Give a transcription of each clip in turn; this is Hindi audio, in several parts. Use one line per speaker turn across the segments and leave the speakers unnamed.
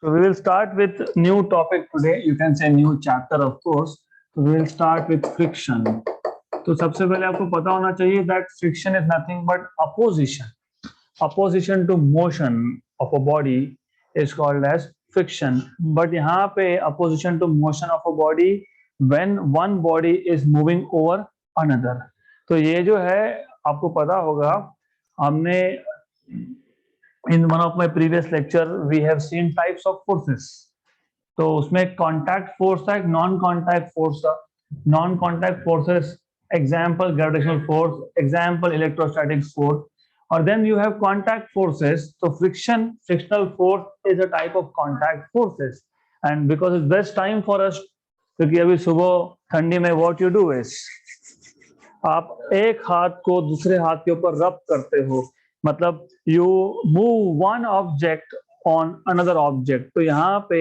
So we will start with new topic today. You can say new chapter, of course. So we will start with friction. तो सबसे पहले आपको पता होना चाहिए that friction is nothing but opposition. Opposition to motion of a body is called as friction. But यहाँ पे opposition to motion of a body when one body is moving over another. तो ये जो है आपको पता होगा, हमने in one of my previous lecture we have seen types of forces. तो उसमें contact force था, non contact force था. Non contact forces, example gravitational force, example electrostatic force, or then you have contact forces. So frictional force is a type of contact forces. And because it's best time for us, क्योंकि अभी सुबह ठंडी में what you do is आप एक हाथ को दूसरे हाथ के ऊपर रब करते हो, मतलब you move one object on another object. तो यहाँ पे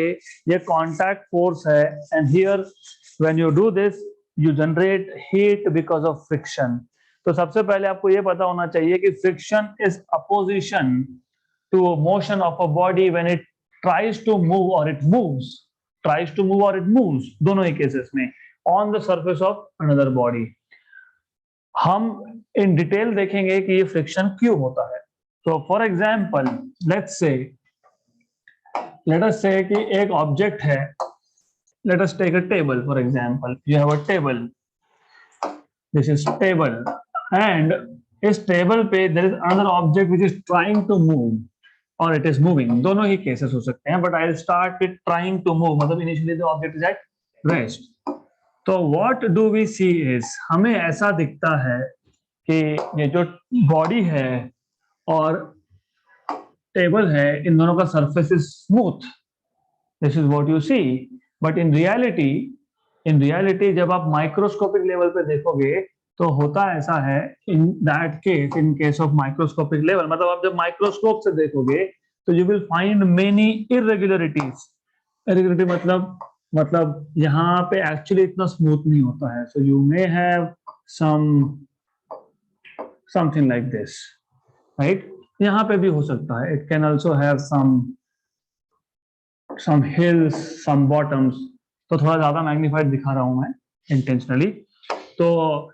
ये कॉन्टैक्ट फोर्स है, and here when you do this you generate heat because of friction. तो सबसे पहले आपको ये पता होना चाहिए कि friction is opposition to motion of a body when it tries to move और it moves. Tries to move और इट मूव्स, दोनों ही केसेस में on the surface of another body. हम इन डिटेल देखेंगे कि ये फ्रिक्शन क्यों होता है. तो फॉर एग्जाम्पल लेट अस से कि एक ऑब्जेक्ट है. Let us take a table for example. You have a table, this is table, and इस टेबल पे there is another object which is trying to move और इट इज मूविंग. दोनों ही केसेस हो सकते हैं, but I will start with trying to move, मतलब initially the object is at rest. तो what do we see is, हमें ऐसा दिखता है कि ये जो बॉडी है और टेबल है, इन दोनों का surface is smooth. This is what you see. But in reality जब आप माइक्रोस्कोपिक लेवल पे देखोगे तो होता ऐसा है, in that case, in case of microscopic level, मतलब आप जब माइक्रोस्कोप से देखोगे तो you will find many irregularities. Irregularity मतलब यहाँ पे एक्चुअली इतना स्मूथ नहीं होता है. So you may have something like this, right. यहाँ पे भी हो सकता है. It can also have some hills, some bottoms. तो थोड़ा ज्यादा मैग्नीफाइड दिखा रहा हूं मैं इंटेंशनली. तो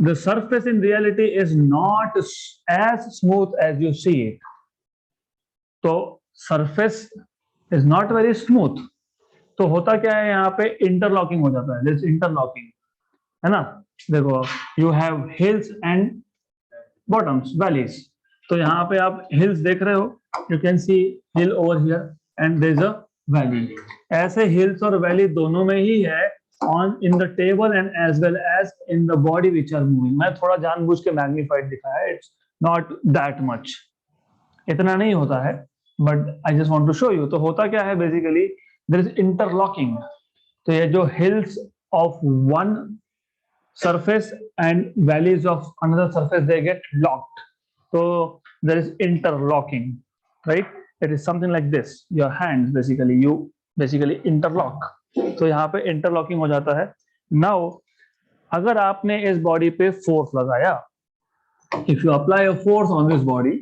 the surface in reality is not as smooth as you see it. तो surface is not very smooth. तो होता क्या है, यहाँ पे इंटरलॉकिंग हो जाता है. दिस इंटरलॉकिंग है ना. देखो, you have hills and bottoms, valleys. तो यहाँ पे आप हिल्स देख रहे हो, you can see hill over here and there is a valley. ऐसे हिल्स और वैली दोनों में ही है on in the table and as well as in the body which are moving. मैं थोड़ा जानबूझ के मैग्नीफाइड दिखाया है, इट्स नॉट दैट मच, इतना नहीं होता है, but I just want to show you. तो होता क्या है बेसिकली, there is interlocking. तो ये जो hills of one surface and valleys of another surface, they get locked. So there is interlocking, right? It is something like this. Your hands basically, you basically interlock. तो यहाँ पे interlocking हो जाता है. Now अगर आपने इस बॉडी पे फोर्स लगाया, if you apply a force on this body,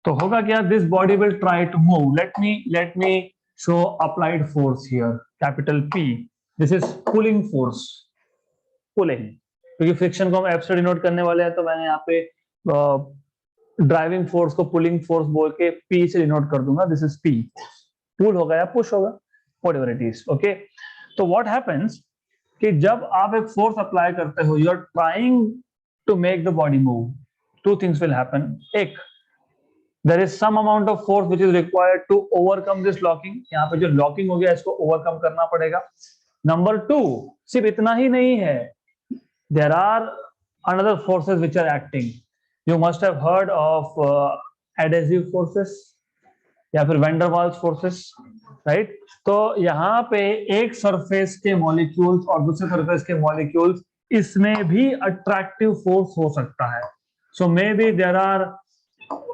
तो होगा क्या, this body will try to move. Let me show applied force here, capital P. This is pulling force, pulling. क्योंकि फ्रिक्शन को हम F से डिनोट करने वाले हैं, तो मैंने यहाँ पे ड्राइविंग फोर्स को पुलिंग फोर्स बोल के P से डिनोट कर दूंगा. This is P. पुल होगा या पुश होगा, व्हाटएवर इट इज. ओके. तो व्हाट हैपेंस कि जब आप एक फोर्स अप्लाई करते हो, you are trying to make the body move. Two things will happen. एक, there is some amount of force which is required to overcome this locking. यहाँ पे जो locking हो गया, इसको overcome करना पड़ेगा. Number two, सिर्फ इतना ही नहीं है, there are another forces which are acting. You must have heard of adhesive forces या फिर van der Waals forces, right? तो यहाँ पे एक surface के molecules और दूसरे surface के molecules, इसमें भी attractive force हो सकता है. So maybe there are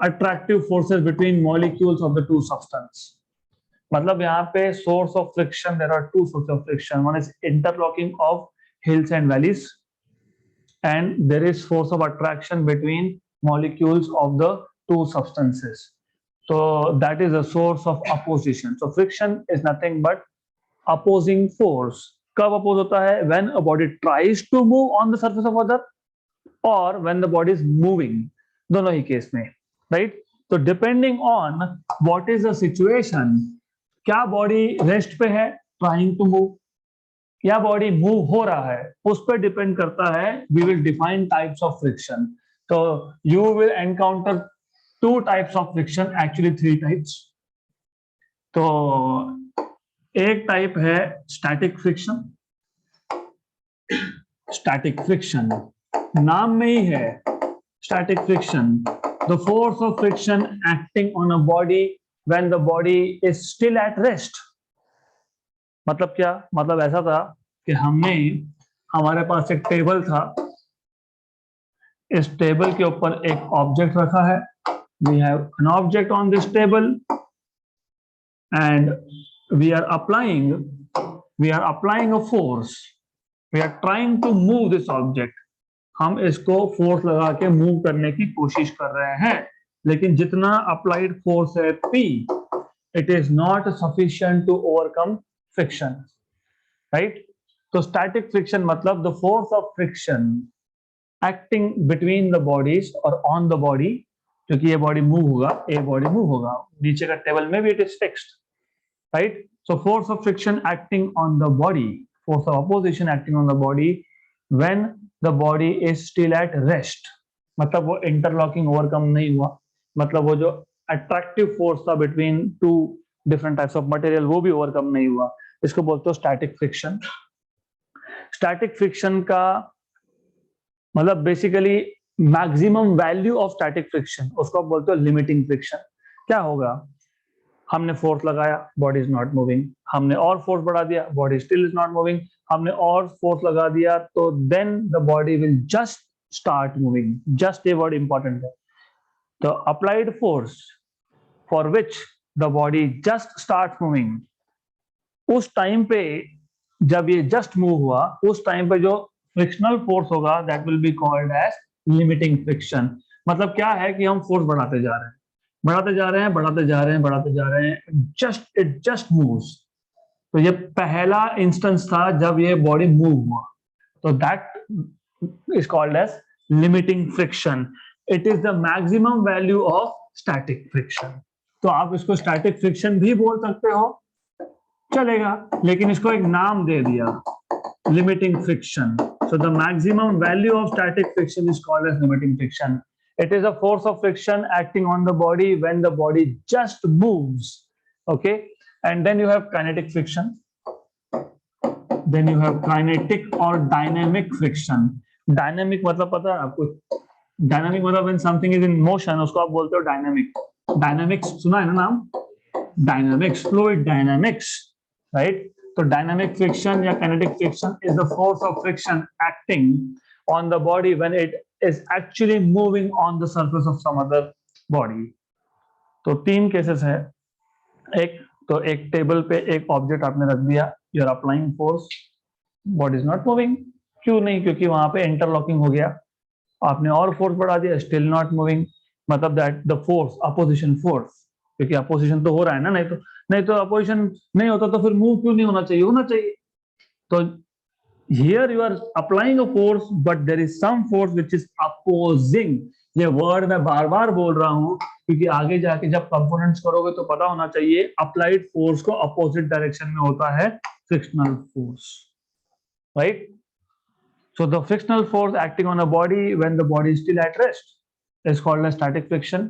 attractive forces between molecules of the two substance. मतलब यहाँ पे source of friction, there are two sources of friction. One is interlocking of hills and valleys, and there is force of attraction between molecules of the two substances. तो that is a source of opposition. So friction is nothing but opposing force. कब अपोज होता है? when a body tries to move on the surface of other or when the body is moving. दोनों ही केस में, राइट? तो depending on what is the situation, क्या बॉडी रेस्ट पे है ट्राइंग टू मूव या बॉडी मूव हो रहा है, उस पर डिपेंड करता है. We will define types of friction. तो you will encounter two types of friction, actually three types. तो एक टाइप है स्टैटिक फ्रिक्शन. स्टैटिक फ्रिक्शन नाम में ही है, static friction, the force of friction acting on a body when the body is still at rest. मतलब क्या? मतलब ऐसा था कि हमारे पास एक टेबल था, इस टेबल के ऊपर एक ऑब्जेक्ट रखा है. We have an object on this table and we are applying a force. We are trying to move this object. हम इसको फोर्स लगा के मूव करने की कोशिश कर रहे हैं, लेकिन जितना अप्लाइड फोर्स है P, it is not sufficient to overcome friction, right? तो स्टैटिक फ्रिक्शन मतलब the force of friction acting between the bodies or on the body, क्योंकि ये बॉडी मूव होगा, ये बॉडी मूव होगा, नीचे का टेबल में भी it is fixed, right? So force of friction acting on the body, force of opposition acting on the body when the body is still at rest. मतलब वो interlocking overcome नहीं हुआ, मतलब वो जो attractive force था between two different types of material वो भी overcome नहीं हुआ. इसको बोलते हो static friction. Static friction का मतलब basically maximum value of static friction, उसको आप बोलते हो limiting friction. क्या होगा? हमने फोर्स लगाया, बॉडी इज नॉट मूविंग. हमने और फोर्स बढ़ा दिया, body still is not moving. हमने और फोर्स लगा दिया, तो then the body will just start moving. Just ये वर्ड इंपॉर्टेंट है. तो applied force for which the body just start moving, उस टाइम पे जब ये जस्ट मूव हुआ, उस टाइम पे जो फ्रिक्शनल फोर्स होगा that will be called as limiting friction. मतलब क्या है कि हम फोर्स बढ़ाते जा रहे हैं, बढ़ाते जा रहे हैं, जस्ट मूव्स. तो ये पहला इंस्टेंस था जब ये बॉडी मूव हुआ, तो that is called as limiting friction. It is the maximum value of static friction. तो आप इसको स्टैटिक फ्रिक्शन भी बोल सकते हो, चलेगा, लेकिन इसको एक नाम दे दिया, limiting friction. So the maximum value of static friction is called as limiting friction. It is a force of friction acting on the body when the body just moves. Okay, and then you have kinetic friction. Then you have kinetic or dynamic friction. Dynamic मतलब पता है आपको? Dynamic मतलब when something is in motion, उसको आप बोलते हो dynamic. Dynamics सुना है ना नाम? Dynamics, fluid dynamics, right? तो dynamic friction या kinetic friction is the force of friction acting on the body when it is actually moving on the surface of some other body. तो तीन केसेस है. एक टेबल पे एक ऑब्जेक्ट आपने रख दिया, you are applying force, body is not moving. क्यों नहीं? क्योंकि वहां पे इंटरलॉकिंग हो गया. आपने और फोर्स बढ़ा दिया, स्टिल नॉट मूविंग. मतलब that the force, opposition force, क्योंकि अपोजिशन तो हो रहा है ना, नहीं तो अपोजिशन नहीं होता तो फिर मूव क्यों नहीं होना चाहिए. तो here you are applying a force but there is some force which is opposing. ये वर्ड मैं बार बार बोल रहा हूं क्योंकि आगे जाके जब कंपोनेंट्स करोगे तो पता होना चाहिए. अप्लाइड फोर्स को अपोजिट डायरेक्शन में होता है frictional force, right? So the frictional force acting on a body when the body is still at rest is called as static friction.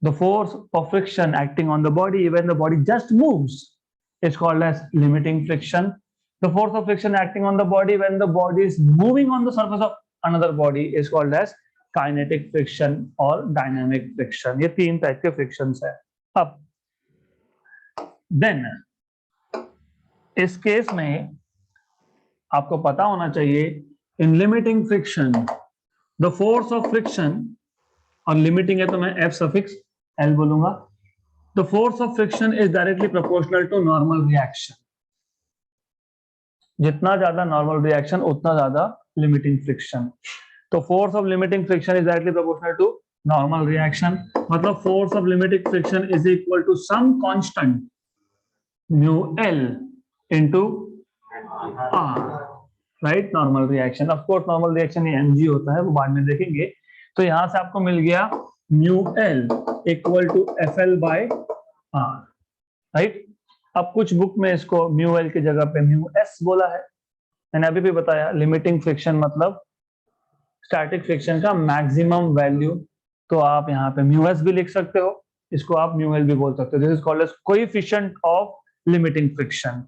The force of friction acting on the body when the body just moves is called as limiting friction. The force of friction acting on the body when the body is moving on the surface of another body is called as kinetic friction or dynamic friction. ये तीन टाइप के frictions है. अब then इस केस में आपको पता होना चाहिए, in limiting friction the force of friction, और limiting है तो मैं F suffix L बोलूंगा, the force of friction is directly proportional to normal reaction. जितना ज्यादा नॉर्मल रिएक्शन उतना ज्यादा लिमिटिंग फ्रिक्शन. तो force of limiting friction is directly proportional to normal reaction मतलब force of limiting friction is equal to some constant mu L into R, right. Normal reaction, of course normal reaction ये mg होता है, वो बाद में देखेंगे। तो यहां से आपको मिल गया mu L equal to F L by R, right. अब कुछ बुक में इसको म्यू एल की जगह पे म्यू एस बोला है। मैंने अभी भी बताया लिमिटिंग फ्रिक्शन मतलब स्टैटिक फ्रिक्शन का मैक्सिमम वैल्यू, तो आप यहाँ पे म्यू एस भी लिख सकते हो, इसको आप म्यू एल भी बोल सकते हो। This is called as coefficient of limiting friction,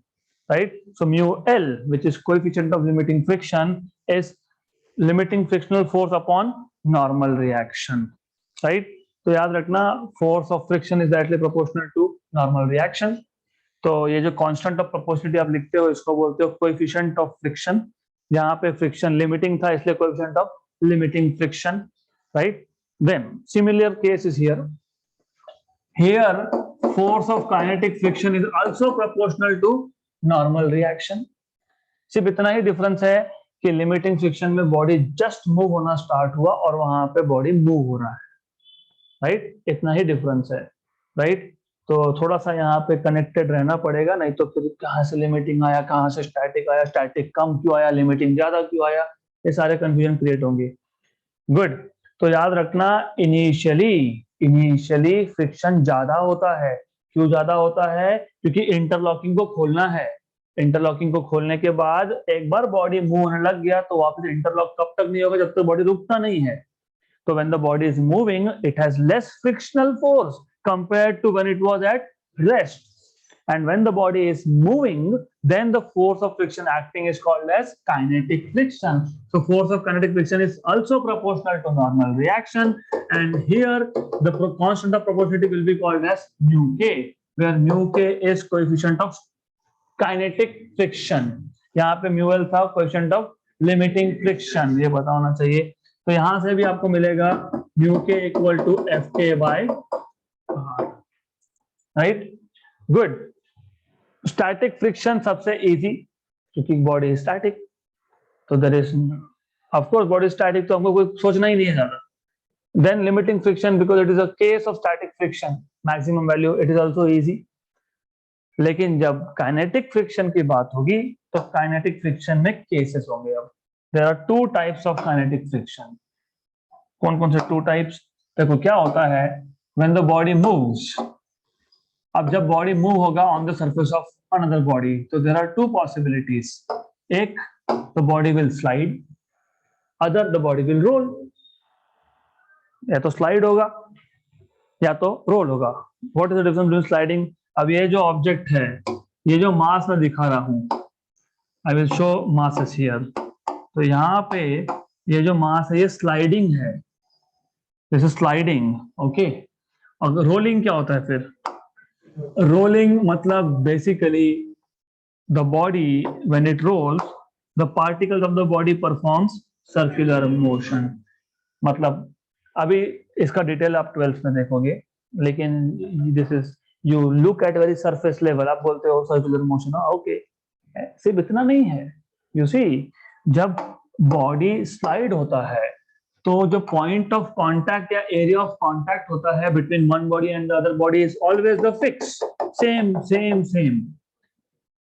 right? So mu L, which is coefficient of limiting friction, is limiting frictional force upon normal reaction, right? तो याद रखना force of friction is directly proportional to normal reaction. तो ये जो constant of proportionality आप लिखते हो इसको बोलते हो coefficient of friction। यहाँ पे friction limiting था इसलिए coefficient of limiting friction, right? Then similar case is here. Here force of kinetic friction is also proportional to normal reaction. सिर्फ इतना ही डिफरेंस है कि लिमिटिंग फ्रिक्शन में बॉडी जस्ट मूव होना स्टार्ट हुआ और वहां पे बॉडी मूव हो रहा है, राइट। इतना ही डिफरेंस है, राइट। तो थोड़ा सा यहाँ पे कनेक्टेड रहना पड़ेगा, नहीं तो फिर कहाँ से लिमिटिंग आया, कहाँ से स्टैटिक आया, स्टैटिक कम क्यों आया, लिमिटिंग ज्यादा क्यों आया, ये सारे कंफ्यूजन क्रिएट होंगे। गुड। तो याद रखना इनिशियली फ्रिक्शन ज्यादा होता है। क्यों ज्यादा होता है? क्योंकि इंटरलॉकिंग को खोलना है। इंटरलॉकिंग को खोलने के बाद एक बार बॉडी मूव होने लग गया तो वापस इंटरलॉक कब तक नहीं होगा, जब तक बॉडी रुकता नहीं है। तो when the body is moving it has less frictional force compared to when it was at rest, and when the body is moving then the force of friction acting is called as kinetic friction. So force of kinetic friction is also proportional to normal reaction, and here the constant of proportionality will be called as mu k, where mu k is coefficient of kinetic friction। यहाँ पे mu l था coefficient of limiting friction, ये पता होना चाहिए। तो यहां से भी आपको मिलेगा mu K equal to F K by R, right. Good. Static friction सबसे इजी क्योंकि बॉडी स्टैटिक, तो there is of course body static, तो हमको कोई सोचना ही नहीं है ज्यादा। Then limiting friction because it is a case of static friction maximum value, it is also easy. लेकिन जब काइनेटिक फ्रिक्शन की बात होगी तो काइनेटिक फ्रिक्शन में केसेस होंगे। अब there are two types of kinetic friction. कौन कौन से टू टाइप्स? देखो क्या होता है व्हेन द बॉडी मूव्स। अब जब बॉडी मूव होगा on the surface of another body तो देयर आर टू पॉसिबिलिटीज। एक, the body will slide, other the body will roll. या तो स्लाइड होगा या तो रोल होगा। What is the difference between sliding? अब ये जो ऑब्जेक्ट है, ये जो मास मैं दिखा रहा हूं, I will show masses here. तो यहाँ पे ये जो मास है ये स्लाइडिंग है, दिस इज स्लाइडिंग, ओके। और रोलिंग क्या होता है फिर? रोलिंग मतलब basically the body when it rolls the particles of the body performs circular motion. मतलब अभी इसका डिटेल आप 12th में देखोगे, लेकिन this is you look at very surface level, आप बोलते हो सर्कुलर मोशन, ओके। सिर्फ इतना नहीं है, यू सी जब बॉडी स्लाइड होता है तो जो पॉइंट ऑफ कांटेक्ट या एरिया ऑफ कांटेक्ट होता है between one body and the other body is always the fix, same same same.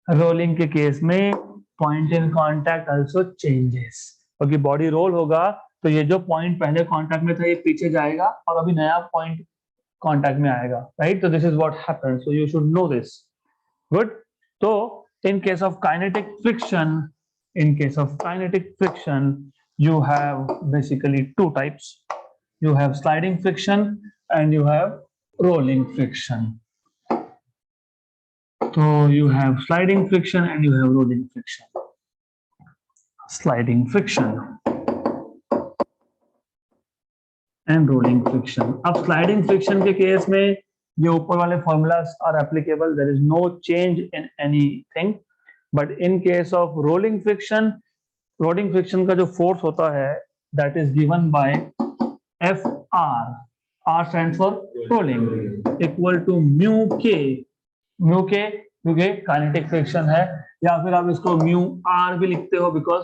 Rolling के केस में point in contact also changes, क्योंकि बॉडी रोल होगा तो ये जो पॉइंट पहले कांटेक्ट में था ये पीछे जाएगा और अभी नया पॉइंट कांटेक्ट में आएगा, राइट। तो this is what happens, so you should know this. Good. तो in case of kinetic friction, in case of kinetic friction you have basically two types. You have sliding friction and you have rolling friction. So you have sliding friction and you have rolling friction. Sliding friction and rolling friction. अब sliding friction के केस में ये ऊपर वाले formulas are applicable, there is no change in anything. But in case of rolling friction का जो फोर्स होता है that is given by FR, R stands for rolling, equal to mu K क्योंकि काइनेटिक फ्रिक्शन है, या फिर आप इसको mu R भी लिखते हो बिकॉज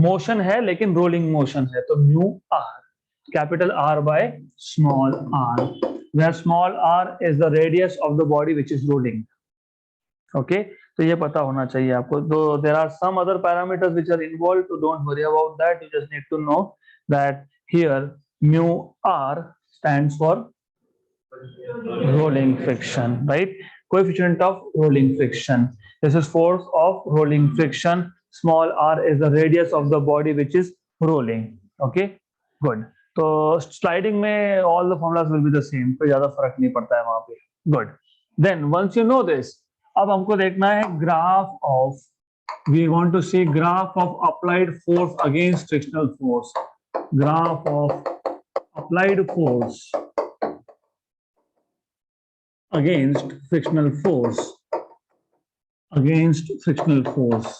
मोशन है लेकिन रोलिंग मोशन है, तो mu R capital R by small r, where small r is the radius of the body which is rolling. Okay, तो ये पता होना चाहिए आपको. तो there are some other parameters which are involved, so don't worry about that. You just need to know that here mu r stands for rolling friction, right? Coefficient of rolling friction. This is force of rolling friction. Small r is the radius of the body which is rolling. Okay, good. तो sliding में all the formulas will be the same. कोई ज्यादा फर्क नहीं पड़ता है वहां पे. Good. Then once you know this, अब हमको देखना है graph of. We want to see graph of applied force against frictional force. Graph of applied force against frictional force. Against frictional force.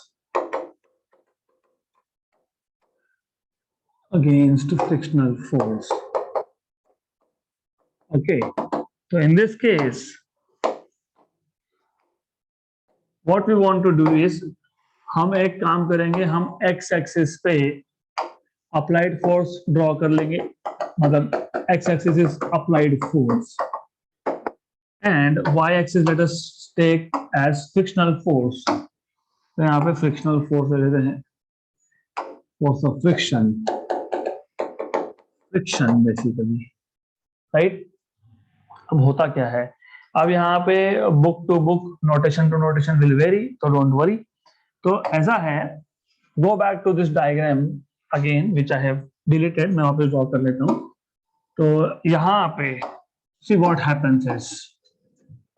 Against frictional force. Okay. So in this case, what we want to do is, हम एक काम करेंगे, हम x एक्सिस पे अप्लाइड फोर्स ड्रॉ कर लेंगे. मतलब x axis is applied force and y axis let us take as frictional force. तो यहाँ पे फ्रिक्शनल फोर्स ले लेते हैं, force of friction, friction basically, right. अब होता क्या है, अब यहाँ पे book to book, notation to notation will vary, तो डोंट वरी. तो ऐसा है, go back to this diagram again which I have deleted. मैं वापस ड्रॉ कर लेता हूँ. तो यहाँ पे सी व्हाट हैपेंस इज,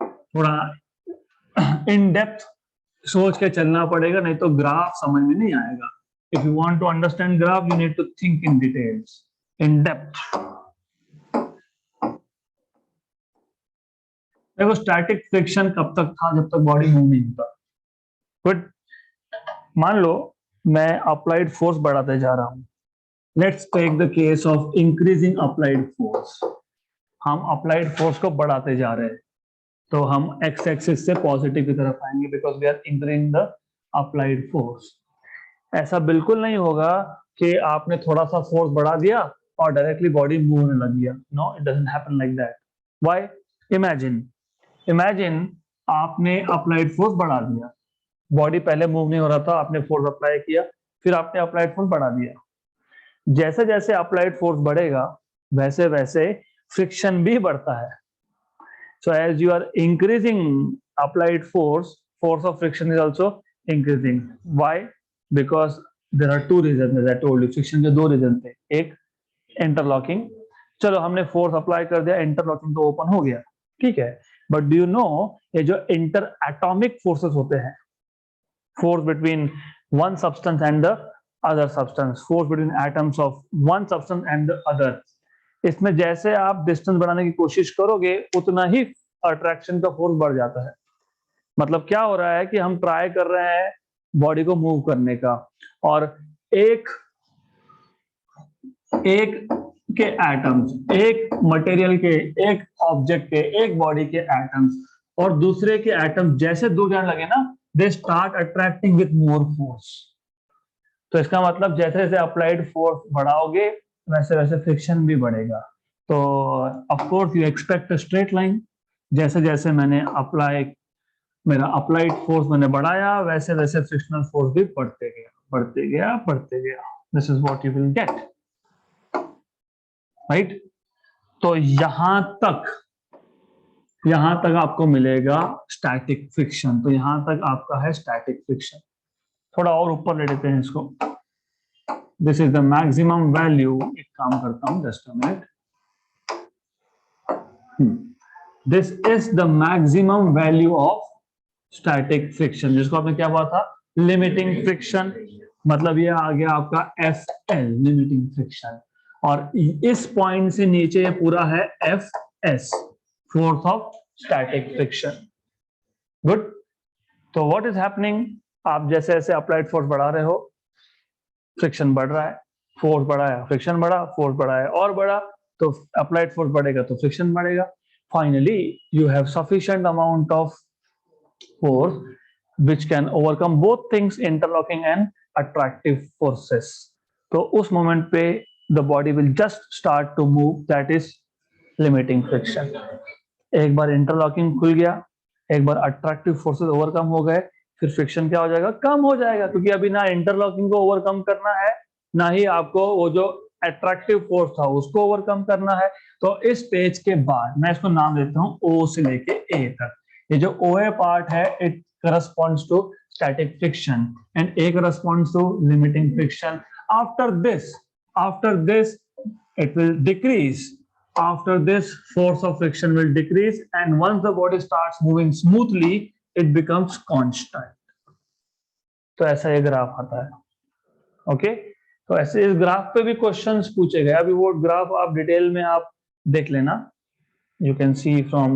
थोड़ा इन डेप्थ सोच के चलना पड़ेगा, नहीं तो ग्राफ समझ में नहीं आएगा. If you want to understand graph, you need to think in details, in depth. देखो, स्टैटिक फ्रिक्शन कब तक था, जब तक बॉडी मूव नहीं होता. गुड. मान लो मैं अप्लाइड फोर्स बढ़ाते जा रहा हूं. Let's take the case of increasing applied force. हम अप्लाइड फोर्स को बढ़ाते जा रहे हैं, तो हम एक्स एक्सिस से पॉजिटिव की तरफ आएंगे because we are increasing the applied force. ऐसा बिल्कुल नहीं होगा कि आपने थोड़ा सा फोर्स बढ़ा दिया और डायरेक्टली बॉडी मूव होने लग गया. No, it doesn't happen like that. Why? Imagine आपने अप्लाइड फोर्स बढ़ा दिया, बॉडी पहले मूव नहीं हो रहा था, आपने फोर्स अप्लाई किया, फिर आपने अप्लाइड फोर्स बढ़ा दिया. जैसे जैसे अप्लाइड फोर्स बढ़ेगा वैसे वैसे फ्रिक्शन भी बढ़ता है. So as you are increasing applied force, force of friction is also increasing. Why? Because there are two reason. As I told you, friction के दो रीजन थे. एक इंटरलॉकिंग, चलो हमने फोर्स अप्लाई कर दिया, इंटरलॉकिंग तो ओपन हो गया, ठीक है. बट डू यू नो, ये जो इंटर एटॉमिक फोर्सेस होते हैं, force between one substance and the other substance, force between atoms of one substance and the other, इसमें जैसे आप डिस्टेंस बढ़ाने की कोशिश करोगे उतना ही अट्रैक्शन का फोर्स बढ़ जाता है. मतलब क्या हो रहा है कि हम ट्राई कर रहे हैं बॉडी को मूव करने का, और एक के एटम्स, एक मटेरियल के, एक ऑब्जेक्ट के, एक बॉडी के एटम्स और दूसरे के एटम्स जैसे दूर जाने लगे ना, they start attracting with more force. तो इसका मतलब जैसे जैसे अप्लाइड फोर्स बढ़ाओगे वैसे वैसे फ्रिक्शन भी बढ़ेगा. तो of course you expect a straight line. जैसे जैसे मैंने मेरा अप्लाइड फोर्स मैंने बढ़ाया, वैसे वैसे फ्रिक्शनल फोर्स भी बढ़ते गया, बढ़ते गया, बढ़ते गया. This is what you will get, right. तो यहां तक आपको मिलेगा स्टैटिक फ्रिक्शन. तो यहां तक आपका है स्टैटिक फ्रिक्शन. थोड़ा और ऊपर ले लेते हैं इसको. This is the maximum value. एक काम करता हूं, just a minute. This is the maximum value of static friction, जिसको आपने क्या बोला था, लिमिटिंग फ्रिक्शन. मतलब ये आ गया आपका FL, लिमिटिंग फ्रिक्शन. और इस पॉइंट से नीचे ये पूरा है FS, force of static friction. Good. तो व्हाट इज हैपनिंग, आप जैसे जैसे अप्लाइड फोर्स बढ़ा रहे हो, फ्रिक्शन बढ़ रहा है. फोर्स बढ़ा है, फ्रिक्शन बढ़ा, फोर्स बढ़ा है और बढ़ा, तो अप्लाइड फोर्स बढ़ेगा तो फ्रिक्शन बढ़ेगा. Finally you have sufficient amount of force which can overcome both things, interlocking and attractive forces. तो उस मोमेंट पे the body will just start to move, that is limiting friction. एक बार इंटरलॉकिंग खुल गया, एक बार अट्रैक्टिव फोर्सेस ओवरकम हो गए, फिर फ्रिक्शन क्या हो जाएगा, कम हो जाएगा, क्योंकि अभी ना इंटरलॉकिंग को ओवरकम करना है, ना ही आपको वो जो अट्रैक्टिव फोर्स था उसको ओवरकम करना है। तो इस स्टेज के बाद मैं इसको नाम देता हूं ओ से लेके ए तक। ये जो OA पार्ट है it corresponds to static friction and A corresponds to limiting friction. After this it will decrease. After this force of friction will decrease, and once the body starts moving smoothly it becomes constant. तो ऐसा ये ग्राफ आता है। ओके, तो ऐसे इस ग्राफ पे भी क्वेश्चंस पूछे गए। अभी वो ग्राफ आप डिटेल में आप देख लेना, you can C from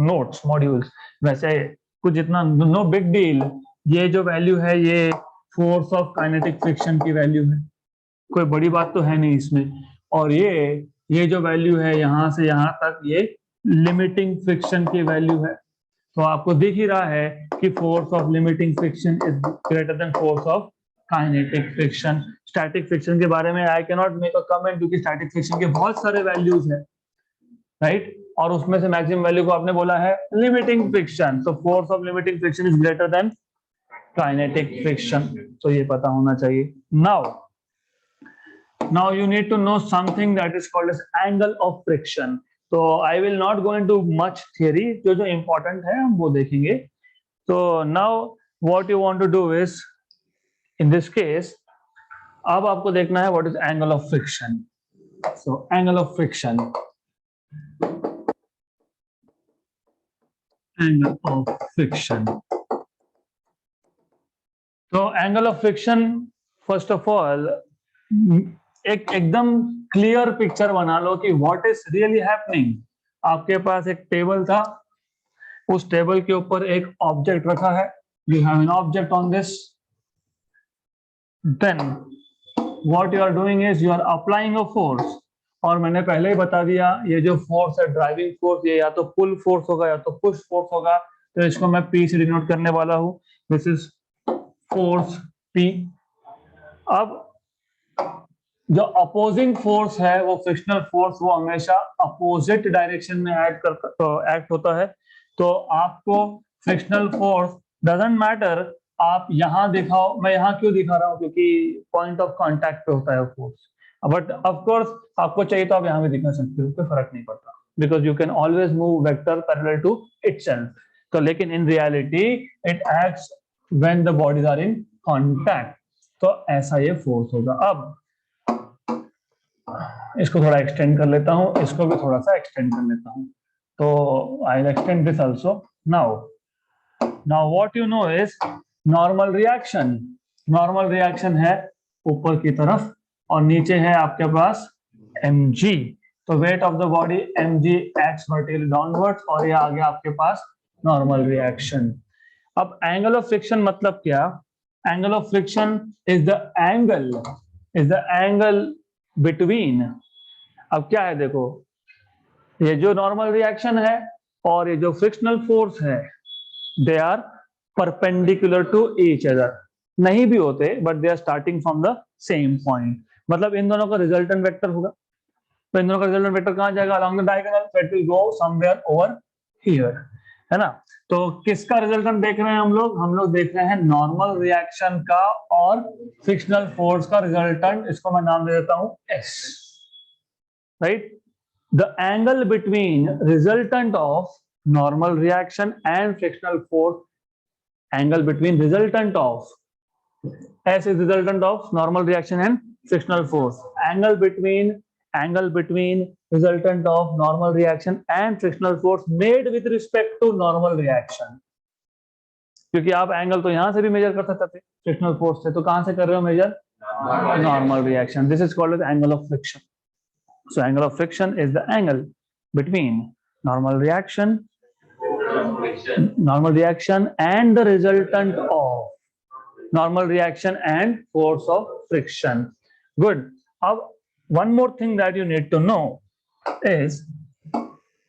notes modules. वैसे कुछ इतना नो बिग डील, ये जो वैल्यू है ये फोर्स ऑफ काइनेटिक फ्रिक्शन की वैल्यू है, कोई बड़ी बात तो है नहीं इसमें। और ये जो वैल्यू है यहां से यहां तक ये लिमिटिंग फ्रिक्शन की वैल्यू है। तो आपको दिख ही रहा है कि force of limiting friction is greater then force of kinetic friction. Static friction के बारे में I can not make a comment, क्योंकि स्टैटिक फ्रिक्शन के बहुत सारे वैल्यूज है, राइट? और उसमें से मैक्सिमम वैल्यू को आपने बोला है लिमिटिंग फ्रिक्शन। तो force of limiting friction is greater than kinetic friction, तो ये पता होना चाहिए। Now you need to know something that is called as angle of friction. तो I will not go into much theory, जो इंपॉर्टेंट है हम वो देखेंगे। तो now what you want to do is, in this case अब आपको देखना है what is angle of friction. So angle of friction, angle of friction. तो angle of friction first of all एक एकदम क्लियर पिक्चर बना लो कि व्हाट इज रियली हैपनिंग। आपके पास एक टेबल था, उस टेबल के ऊपर एक ऑब्जेक्ट रखा है, you have an object on this, then what you are doing is you are applying a force. और मैंने पहले ही बता दिया ये जो फोर्स है ड्राइविंग फोर्स, ये या तो पुल फोर्स होगा या तो पुश फोर्स होगा। तो इसको मैं P से डिनोट करने वाला हूं, दिस इज फोर्स P। अब जो अपोजिंग फोर्स है वो फ्रिक्शनल फोर्स, वो हमेशा अपोजिट डायरेक्शन में एक्ट होता है। तो आपको फ्रिक्शनल फोर्स डजंट मैटर आप यहां दिखाओ, मैं यहां क्यों दिखा रहा हूं, क्योंकि पॉइंट ऑफ कांटेक्ट पे होता है फोर्स। बट ऑफ कोर्स आपको चाहिए तो आप यहां भी दिखा सकते हो, कोई फर्क नहीं पड़ता, because you can always move vector parallel to itself. तो लेकिन in reality it acts when the bodies are in contact. तो ऐसा ये फोर्स होगा। अब इसको थोड़ा एक्सटेंड कर लेता हूं, इसको भी थोड़ा सा एक्सटेंड कर लेता हूं। तो I will extend this also. Now what you know is normal reaction. Normal reaction है ऊपर की तरफ और नीचे है आपके पास mg। तो weight of the body mg acts vertically downwards, और ये आ गया आपके पास नॉर्मल रिएक्शन। अब एंगल ऑफ फ्रिक्शन मतलब क्या? Angle of friction is the angle between. अब क्या है देखो, ये जो नॉर्मल रिएक्शन है और ये जो फ्रिक्शनल फोर्स है they are perpendicular to each other. नहीं भी होते but they are starting from the same point. मतलब इन दोनों का रिजल्टेंट वेक्टर होगा। तो इन दोनों का रिजल्टेंट वेक्टर कहां जाएगा? Along the diagonal, it will go somewhere over here, है ना? तो किसका रिजल्टेंट देख रहे हैं हम लोग देख रहे हैं नॉर्मल रिएक्शन का और फ्रिक्शनल फोर्स का रिजल्टेंट। इसको मैं नाम दे देता हूं S, right? The angle between resultant of normal reaction and frictional force, angle between resultant of S is resultant of normal reaction and frictional force. Angle between resultant of normal reaction and frictional force made with respect to normal reaction. क्योंकि आप एंगल तो यहां से भी मेजर कर सकते थे फ्रिक्शनल फोर्स से, तो कहां से कर रहे हो measure? Normal reaction. This is called as angle of friction. So angle of friction is the angle between normal reaction and the resultant of normal reaction and force of friction. Good. अब one more thing that you need to know is,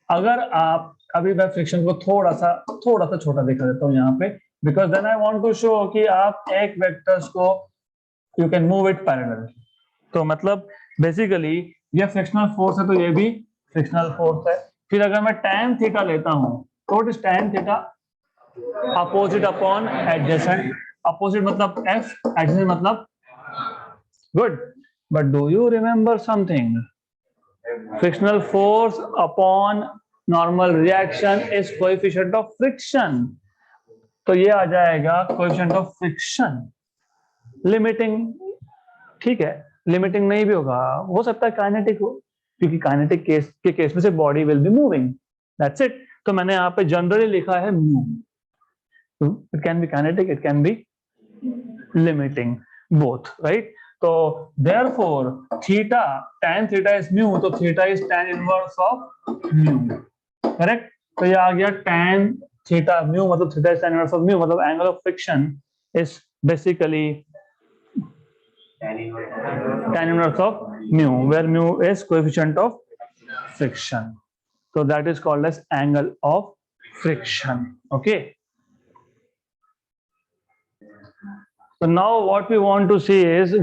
अगर आप अभी मैं फ्रिक्शन को थोड़ा सा छोटा दिखा देता हूं यहाँ पे, because then I want to show कि आप एक वेक्टर्स को you can move it parallel। तो मतलब बेसिकली ये फ्रिक्शनल फोर्स है तो ये भी फ्रिक्शनल फोर्स है। फिर अगर मैं tan थीटा लेता हूं तो what is tan theta? Opposite upon adjacent. Opposite मतलब F, एडजेसेंट मतलब good. But do you remember something? Frictional force upon normal reaction is coefficient of friction. तो ये आ जाएगा कोएफिशिएंट ऑफ फ्रिक्शन। लिमिटिंग, ठीक है, लिमिटिंग नहीं भी होगा, हो सकता है काइनेटिक हो, क्योंकि काइनेटिक केस के केस में से body will be moving, that's it. तो मैंने यहाँ पे जनरली लिखा है mu. It can be kinetic, it can be limiting, both, right. तो therefore theta, tan theta is mu, तो theta is tan inverse of mu, correct. तो ये आ गया tan थीटा म्यू, मतलब theta is tan inverse of mu, मतलब angle of friction is basically tan inverse of mu, where mu is coefficient of friction. So that is called as angle of friction. Okay. So now what we want to see is,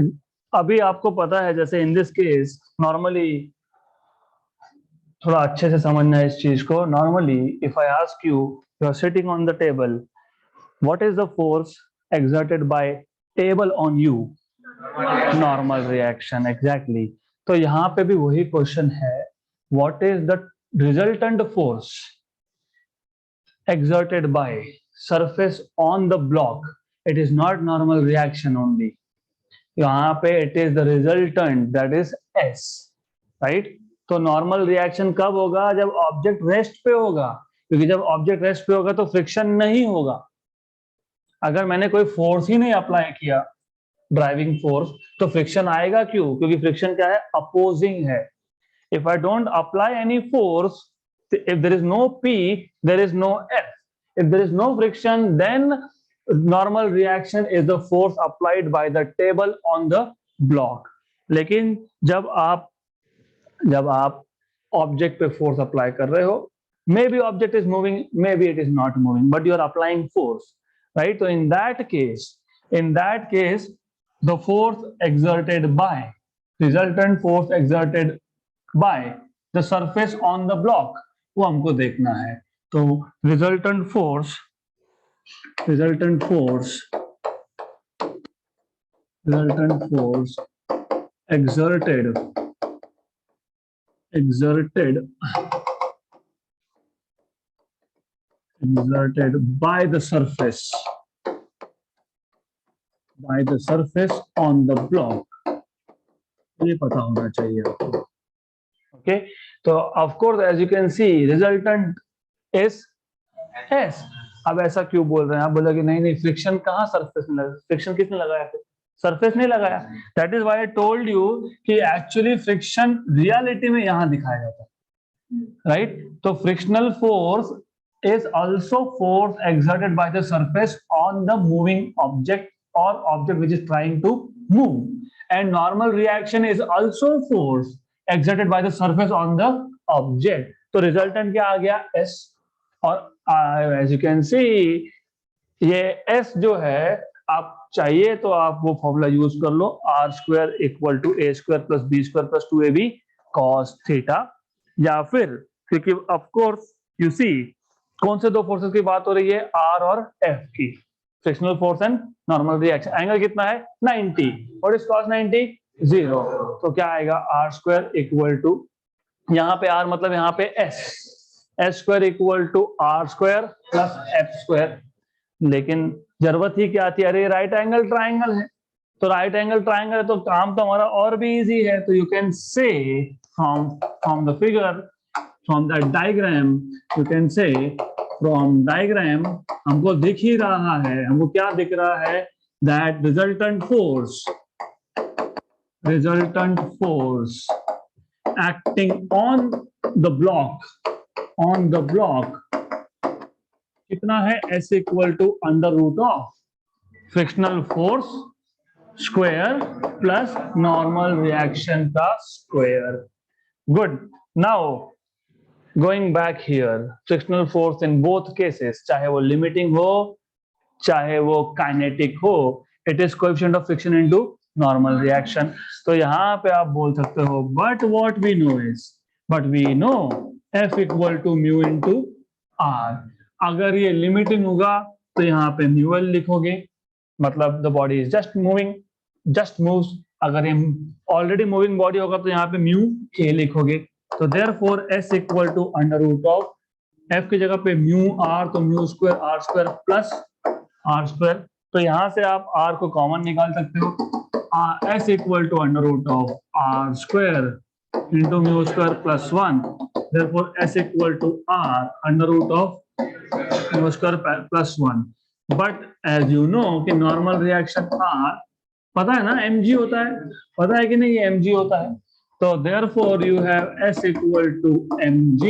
अभी आपको पता है जैसे in this case normally, थोड़ा अच्छे से समझना है इस चीज को। Normally if I ask you, you are sitting on the table, what is the force exerted by table on you? Normal reaction, exactly. तो यहाँ पे भी वही क्वेश्चन है, what is the resultant force exerted by surface on the block? It is not normal reaction only, यहाँ पे it is the resultant, that is S, right? तो नॉर्मल रिएक्शन कब होगा? जब ऑब्जेक्ट रेस्ट पे होगा, क्योंकि जब ऑब्जेक्ट रेस्ट पे होगा तो फ्रिक्शन नहीं होगा। अगर मैंने कोई फोर्स ही नहीं अप्लाई किया, ड्राइविंग फोर्स, तो फ्रिक्शन आएगा क्यों? क्योंकि फ्रिक्शन क्या है? अपोजिंग है। If I don't apply any force, if there is no P, there is no F, if there is no friction, then normal reaction is the force applied by the table on the block. लेकिन जब आप ऑब्जेक्ट पे फोर्स अप्लाई कर रहे हो, maybe object is moving, maybe it is not moving, but you are applying force, right? तो in that case the force exerted by, resultant force exerted by the surface on the block, वो हमको देखना है। तो resultant force exerted by the surface on the block, ये पता होना चाहिए आपको। ओके, तो of course as you can see resultant is S। अब ऐसा क्यों बोल रहे हैं आप? बोला कि नहीं फ्रिक्शन कहाँ सरफेस में लगा, फ्रिक्शन किसने लगाया? फिर सरफेस नहीं लगाया। That is why I told you कि एक्चुअली फ्रिक्शन रियलिटी में यहां दिखाया जाता है, राइट? तो frictional force is also force exerted by the surface on the moving object or object which is trying to move, and normal reaction is also force exerted by the surface on the object. तो resultant क्या आ गया? S। और as you can see ये S जो है, आप चाहिए तो आप वो फॉर्मूला यूज कर लो, r² equal to a² plus b² plus 2ab cos theta, या फिर क्योंकि ऑफ कोर्स यू सी कौन से दो फोर्सेस की बात हो रही है? R और F की, frictional force and normal reaction. Angle कितना है? 90। What is cos 90? 0। तो क्या आएगा? r² इक्वल टू, यहाँ पे R मतलब यहाँ पे S² equal to r² plus f²। लेकिन जरूरत ही क्या थी? अरे राइट एंगल ट्राइंगल है, तो राइट एंगल ट्राइंगल है तो काम तो हमारा और भी इजी है। तो you can say from the figure, from that diagram, you can say from diagram हमको दिख ही रहा है, हमको क्या दिख रहा है? that resultant force acting on the block कितना है? S equal to under root of frictional force square plus normal reaction का square. Good. Now going back here, frictional force in both cases, चाहे वो limiting हो चाहे वो kinetic हो, it is coefficient of friction into normal reaction. तो यहाँ पे आप बोल सकते हो but what we know is, but we know F equal to mu into R. अगर ये लिमिटिंग होगा तो यहाँ पे म्यूएल लिखोगे, मतलब the body is just moving, just moves. अगर ये ऑलरेडी मूविंग बॉडी होगा तो यहाँ पे म्यू के लिखोगे। तो therefore S equal to under root of F की जगह पे म्यू आर, तो mu square R square plus R square. तो यहां से आप आर को कॉमन निकाल सकते हो। S equal to under root of R square into mu square plus 1। Therefore S equal to R under root of mu square plus 1। But as you know कि नॉर्मल रिएक्शन आर पता है ना mg होता है, पता है कि नहीं ये mg होता है। तो therefore you have S equal to mg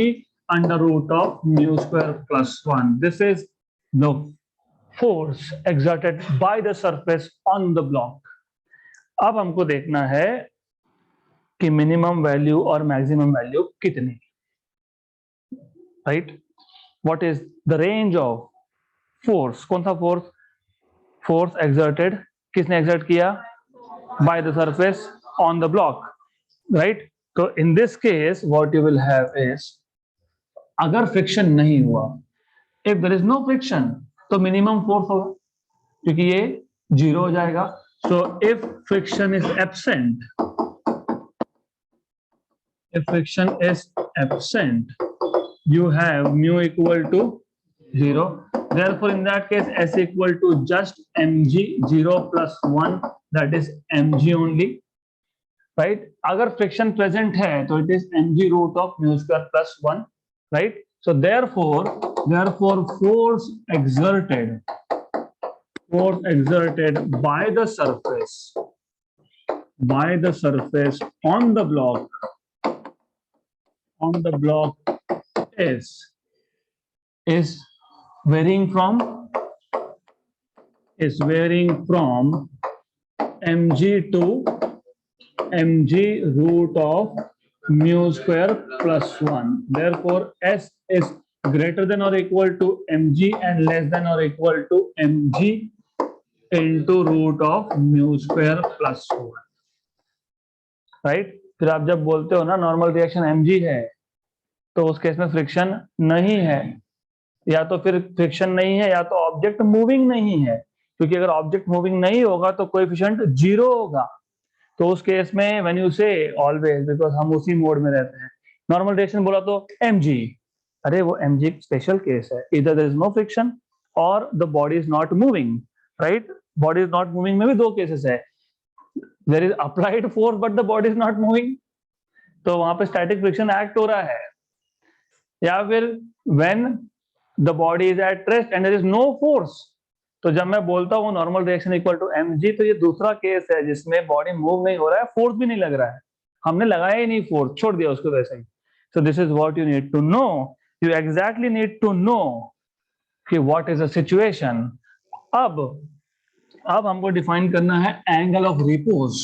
under root of mu square plus 1। This is the force exerted by the surface on the block। अब हमको देखना है कि मिनिमम वैल्यू और मैक्सिमम वैल्यू कितनी, right. What is the range of force, कौन सा फोर्स, फोर्स एक्सर्टेड, किसने एक्सर्ट किया, by the surface on the block, right. तो in this case what you will have is, अगर फ्रिक्शन नहीं हुआ, if there is no friction, तो मिनिमम फोर्स होगा क्योंकि ये जीरो हो जाएगा। So if friction is absent, if friction is absent, you have mu equal to 0। Therefore, in that case, S equal to just mg 0 plus 1, that is mg only, right? अगर friction present है तो it is mg root of mu square plus 1, right? So therefore force exerted by the surface on the block is varying from mg to mg root of mu square plus 1। Therefore S is greater than or equal to mg and less than or equal to mg into root of mu square plus 1, right। फिर आप जब बोलते हो ना नॉर्मल रिएक्शन mg है, तो उस केस में फ्रिक्शन नहीं है, या तो फिर फ्रिक्शन नहीं है या तो ऑब्जेक्ट मूविंग नहीं है, क्योंकि अगर ऑब्जेक्ट मूविंग नहीं होगा तो कोएफिशिएंट जीरो होगा। तो उस केस में व्हेन यू से ऑलवेज, बिकॉज हम उसी मोड में रहते हैं, नॉर्मल रिएक्शन बोला तो mg, अरे वो mg स्पेशल केस है, इधर देयर इज नो फ्रिक्शन और the body is not moving, right. Body is not moving में भी दो केसेस है, there is applied force but the body is not moving, तो वहां पे स्टैटिक फ्रिक्शन एक्ट हो रहा है। या फिर when the body is at rest and there is no force, तो जब मैं बोलता हूँ normal reaction equal to mg, तो ये दूसरा केस है जिसमें बॉडी मूव नहीं हो रहा है, फोर्स भी नहीं लग रहा है, हमने लगाया ही नहीं फोर्स, छोड़ दिया उसको वैसे ही। So this is what you need to know, you exactly need to know कि व्हाट इज द सिचुएशन। अब हमको डिफाइन करना है angle of repose,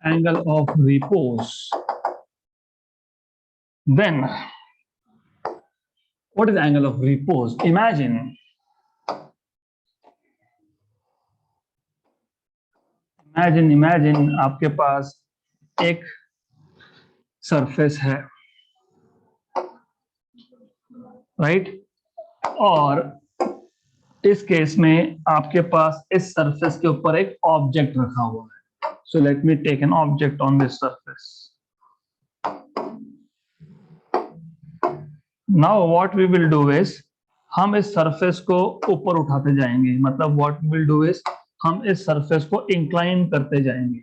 angle of repose. Then what is the angle of repose? Imagine आपके पास एक सरफेस है, राइट, और इस केस में आपके पास इस सरफेस के ऊपर एक ऑब्जेक्ट रखा हुआ है। So let me take an object on this surface. Now what we will do is, हम इस सरफेस को ऊपर उठाते जाएंगे, मतलब what we will do is हम इस सरफेस को इंक्लाइन करते जाएंगे।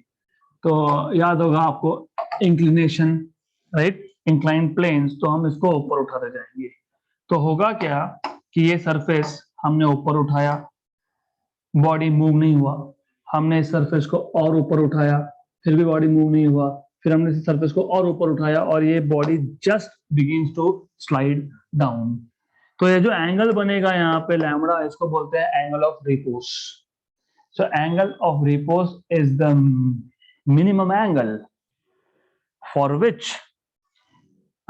तो याद होगा आपको इंक्लिनेशन, राइट, इंक्लाइन प्लेन्स, तो हम इसको ऊपर उठाते जाएंगे। तो होगा क्या कि ये सरफेस हमने ऊपर उठाया, बॉडी मूव नहीं हुआ, हमने इस सरफेस को और ऊपर उठाया, फिर भी बॉडी मूव नहीं हुआ, फिर हमने इस सरफेस को और ऊपर उठाया और ये body just begins to slide down. तो ये जो एंगल बनेगा यहाँ पे लैम्बडा, इसको बोलते हैं angle of repose. So angle of repose is the minimum angle for which,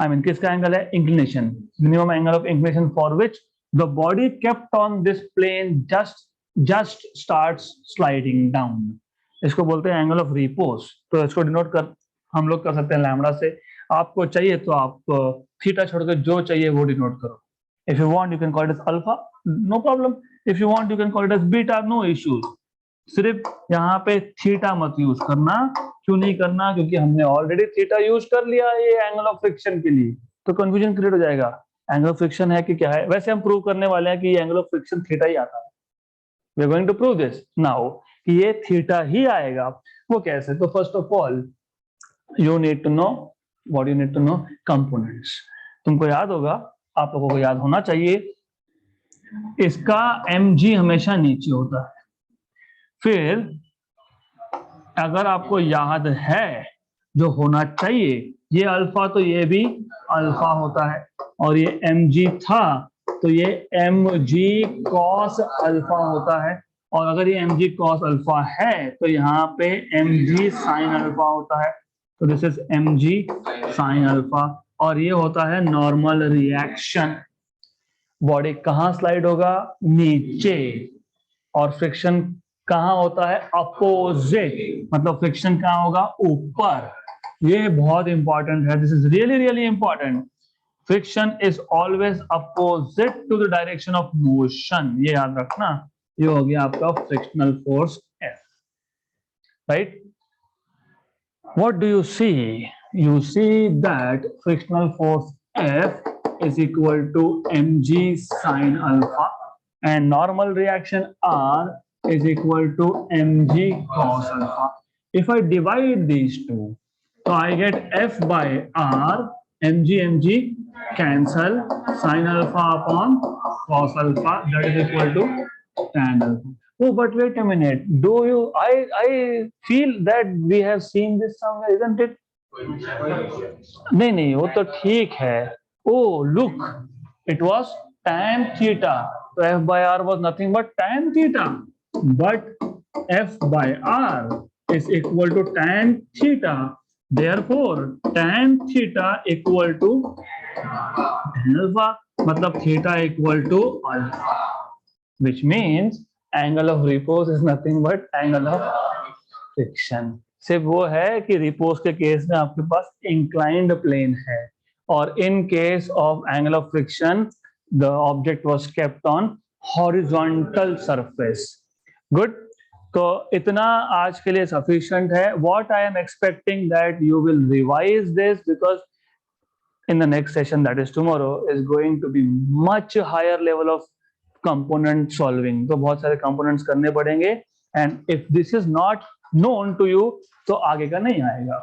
I mean किसका एंगल है, inclination, minimum angle of inclination for which the body kept on this plane just just starts sliding down, इसको बोलते हैं एंगल ऑफ रिपोज। तो इसको डिनोट कर हम लोग कर सकते हैं लैम्बडा से। आपको चाहिए तो आप थीटा छोड़कर जो चाहिए वो डिनोट करो। If you want you can call it as alpha, no problem. If you want you can call it as beta, no issues. सिर्फ यहाँ पे थीटा मत यूज करना। क्यों नहीं करना? क्योंकि हमने ऑलरेडी थीटा यूज कर लिया है ये एंगल ऑफ फ्रिक्शन के लिए, तो कंफ्यूजन क्रिएट हो जाएगा। एंगल ऑफ फ्रिक्शन है कि क्या है? वैसे हम प्रूव करने वाले हैं कि एंगल ऑफ फ्रिक्शन थीटा ही आता है। We are going to prove this now कि ये थीटा ही आएगा। वो कैसे? तो first of all you need to know what you need to know, components. तुमको याद होगा, आप लोगों को याद होना चाहिए, इसका mg हमेशा नीचे होता है। फिर अगर आपको याद है जो होना चाहिए, ये अल्फा तो ये भी अल्फा होता है, और ये mg था तो ये mg cos अल्फा होता है, और अगर ये mg cos अल्फा है तो यहाँ पे mg sin अल्फा होता है। तो this is mg sin alpha, और ये होता है नॉर्मल रिएक्शन। बॉडी कहाँ स्लाइड होगा? नीचे। और फ्रिक्शन कहाँ होता है? अपोजिट, मतलब फ्रिक्शन कहाँ होगा? ऊपर। ये बहुत इंपॉर्टेंट है, this is really really important. Friction is always opposite to the direction of motion, ये याद रखना। ये हो गया आपका frictional force F, right? What do you see? You see that frictional force F is equal to mg sin alpha, and normal reaction R is equal to mg cos alpha. If I divide these two, so I get F by R, mg cancel, sin alpha upon cos alpha, that is equal to tan alpha. Oh, but wait a minute. Do you? I feel that we have seen this somewhere, isn't it? नहीं, वो तो ठीक है। Oh, look, it was tan theta. So F by R was nothing but tan theta. But F by R is equal to tan theta. Therefore, tan theta equal to alpha. मतलब theta equal to alpha, which means angle of repose is nothing but angle of friction. सिर्फ वो है कि रिपोज के केस में आपके पास इंक्लाइंड प्लेन है, और इन case of angle of friction the object was kept on horizontal surface. Good, तो इतना आज के लिए सफिशिएंट है। What I am expecting that you will revise this, because in the next session, that is tomorrow, is going to be much higher level of component solving. तो बहुत सारे components करने पड़ेंगे, and if this is not known to you तो आगे का नहीं आएगा।